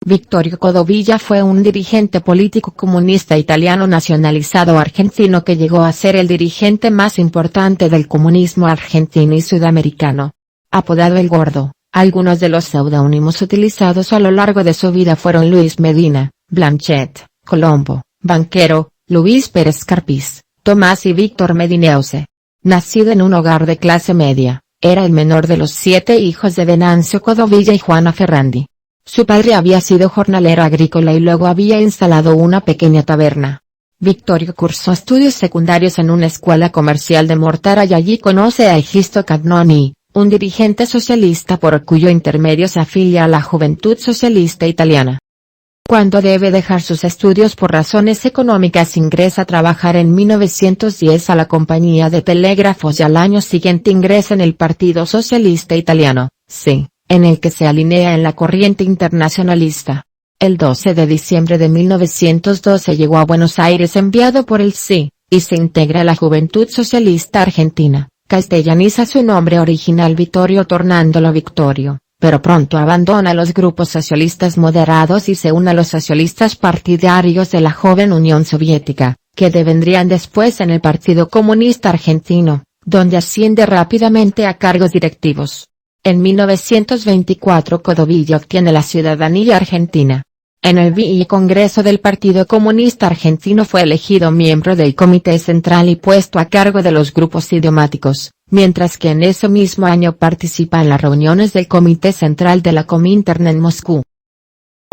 Vittorio Codovilla fue un dirigente político comunista italiano nacionalizado argentino que llegó a ser el dirigente más importante del comunismo argentino y sudamericano. Apodado El Gordo, algunos de los seudónimos utilizados a lo largo de su vida fueron Luis Medina, Blanchet, Colombo, Banquero, Luis Pérez Carpis, Tomás y Víctor Medineuse. Nacido en un hogar de clase media, era el menor de los 7 hijos de Venancio Codovilla y Juana Ferrandi. Su padre había sido jornalero agrícola y luego había instalado una pequeña taberna. Vittorio cursó estudios secundarios en una escuela comercial de Mortara y allí conoce a Egisto Cagnoni, un dirigente socialista por cuyo intermedio se afilia a la Juventud Socialista Italiana. Cuando debe dejar sus estudios por razones económicas ingresa a trabajar en 1910 a la Compañía de Telégrafos y al año siguiente ingresa en el Partido Socialista Italiano, sí, en el que se alinea en la corriente internacionalista. El 12 de diciembre de 1912 llegó a Buenos Aires enviado por el sí, y se integra a la Juventud Socialista Argentina, castellaniza su nombre original Vittorio tornándolo Victorio, pero pronto abandona los grupos socialistas moderados y se une a los socialistas partidarios de la joven Unión Soviética, que devendrían después en el Partido Comunista Argentino, donde asciende rápidamente a cargos directivos. En 1924 Codovilla obtiene la ciudadanía argentina. En el Congreso del Partido Comunista Argentino fue elegido miembro del Comité Central y puesto a cargo de los grupos idiomáticos, mientras que en ese mismo año participa en las reuniones del Comité Central de la Comintern en Moscú.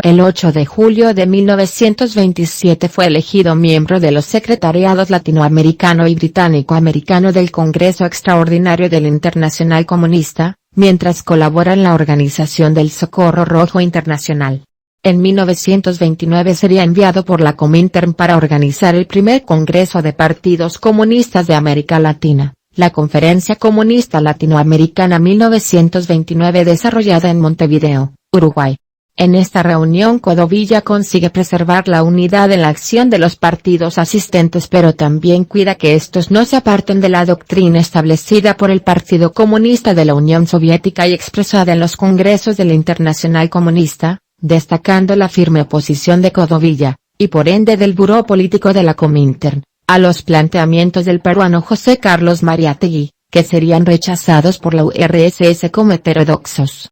El 8 de julio de 1927 fue elegido miembro de los secretariados latinoamericano y británico-americano del Congreso Extraordinario del Internacional Comunista, mientras colabora en la organización del Socorro Rojo Internacional. En 1929 sería enviado por la Comintern para organizar el primer Congreso de Partidos Comunistas de América Latina, la Conferencia Comunista Latinoamericana 1929 desarrollada en Montevideo, Uruguay. En esta reunión Codovilla consigue preservar la unidad en la acción de los partidos asistentes pero también cuida que estos no se aparten de la doctrina establecida por el Partido Comunista de la Unión Soviética y expresada en los congresos de la Internacional Comunista, destacando la firme oposición de Codovilla, y por ende del Buró Político de la Comintern, a los planteamientos del peruano José Carlos Mariátegui, que serían rechazados por la URSS como heterodoxos.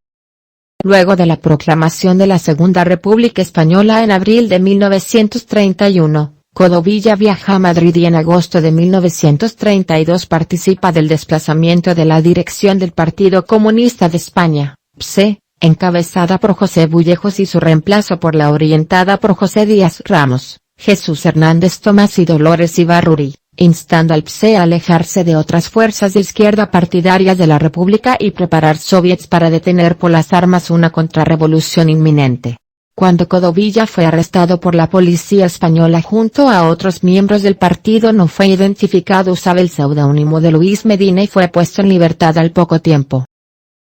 Luego de la proclamación de la Segunda República Española en abril de 1931, Codovilla viaja a Madrid y en agosto de 1932 participa del desplazamiento de la dirección del Partido Comunista de España, PSE, encabezada por José Bullejos y su reemplazo por la orientada por José Díaz Ramos, Jesús Hernández Tomás y Dolores Ibarruri, instando al PSE a alejarse de otras fuerzas de izquierda partidarias de la República y preparar soviets para detener por las armas una contrarrevolución inminente. Cuando Codovilla fue arrestado por la policía española junto a otros miembros del partido no fue identificado, usaba el seudónimo de Luis Medina y fue puesto en libertad al poco tiempo.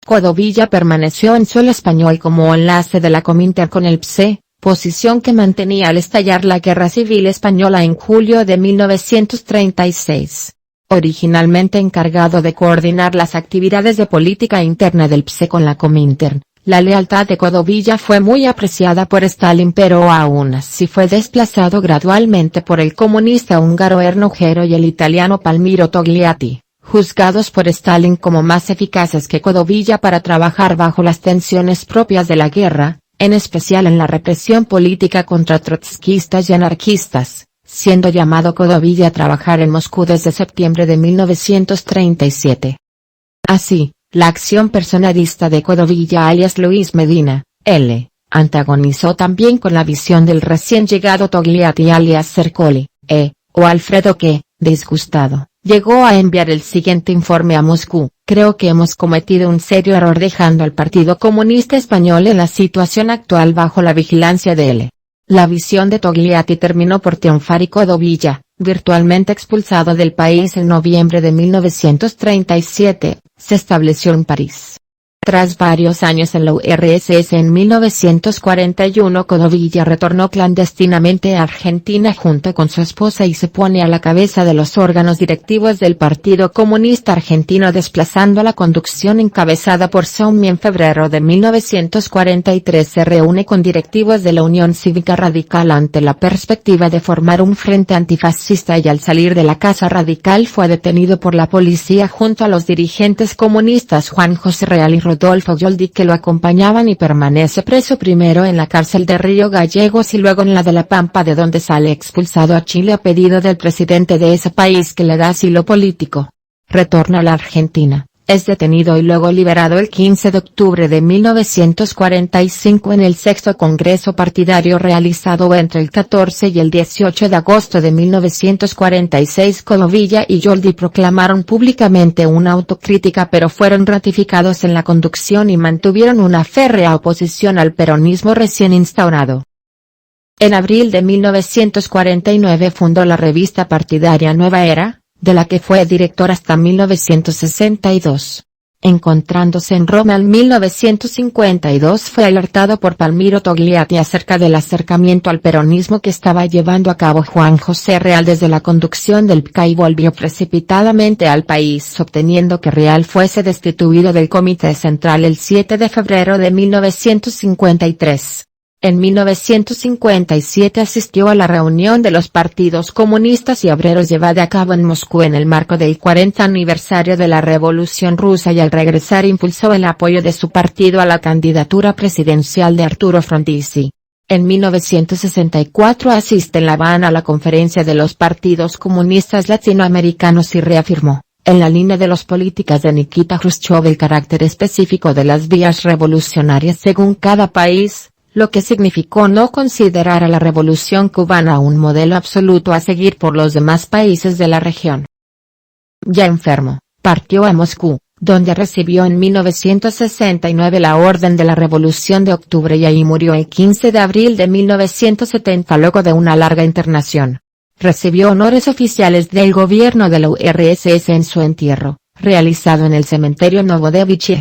Codovilla permaneció en suelo español como enlace de la Comintern con el PSE, posición que mantenía al estallar la Guerra Civil Española en julio de 1936. Originalmente encargado de coordinar las actividades de política interna del PSE con la Comintern, la lealtad de Codovilla fue muy apreciada por Stalin pero aún así fue desplazado gradualmente por el comunista húngaro Erno Gero y el italiano Palmiro Togliatti, juzgados por Stalin como más eficaces que Codovilla para trabajar bajo las tensiones propias de la guerra, en especial en la represión política contra trotskistas y anarquistas, siendo llamado Codovilla a trabajar en Moscú desde septiembre de 1937. Así, la acción personalista de Codovilla alias Luis Medina, L., antagonizó también con la visión del recién llegado Togliatti alias Cercoli, o Alfredo que, disgustado, llegó a enviar el siguiente informe a Moscú: creo que hemos cometido un serio error dejando al Partido Comunista Español en la situación actual bajo la vigilancia de L. La visión de Togliatti terminó por triunfar y Codovilla, virtualmente expulsado del país en noviembre de 1937, se estableció en París. Tras varios años en la URSS en 1941 Codovilla retornó clandestinamente a Argentina junto con su esposa y se pone a la cabeza de los órganos directivos del Partido Comunista Argentino desplazando la conducción encabezada por Soumi. En febrero de 1943 se reúne con directivos de la Unión Cívica Radical ante la perspectiva de formar un frente antifascista y al salir de la Casa Radical fue detenido por la policía junto a los dirigentes comunistas Juan José Real y Rodolfo Yoldi que lo acompañaban y permanece preso primero en la cárcel de Río Gallegos y luego en la de La Pampa de donde sale expulsado a Chile a pedido del presidente de ese país que le da asilo político. Retorna a la Argentina, es detenido y luego liberado el 15 de octubre de 1945 en el sexto congreso partidario realizado entre el 14 y el 18 de agosto de 1946. Codovilla y Yoldi proclamaron públicamente una autocrítica pero fueron ratificados en la conducción y mantuvieron una férrea oposición al peronismo recién instaurado. En abril de 1949 fundó la revista partidaria Nueva Era, de la que fue director hasta 1962. Encontrándose en Roma en 1952 fue alertado por Palmiro Togliatti acerca del acercamiento al peronismo que estaba llevando a cabo Juan José Real desde la conducción del PCA y volvió precipitadamente al país obteniendo que Real fuese destituido del Comité Central el 7 de febrero de 1953. En 1957 asistió a la reunión de los partidos comunistas y obreros llevada a cabo en Moscú en el marco del 40 aniversario de la Revolución Rusa y al regresar impulsó el apoyo de su partido a la candidatura presidencial de Arturo Frondizi. En 1964 asiste en La Habana a la conferencia de los partidos comunistas latinoamericanos y reafirmó, en la línea de las políticas de Nikita Jrushchov el carácter específico de las vías revolucionarias según cada país, lo que significó no considerar a la revolución cubana un modelo absoluto a seguir por los demás países de la región. Ya enfermo, partió a Moscú, donde recibió en 1969 la Orden de la Revolución de Octubre y ahí murió el 15 de abril de 1970 luego de una larga internación. Recibió honores oficiales del gobierno de la URSS en su entierro, realizado en el cementerio Novodevichy.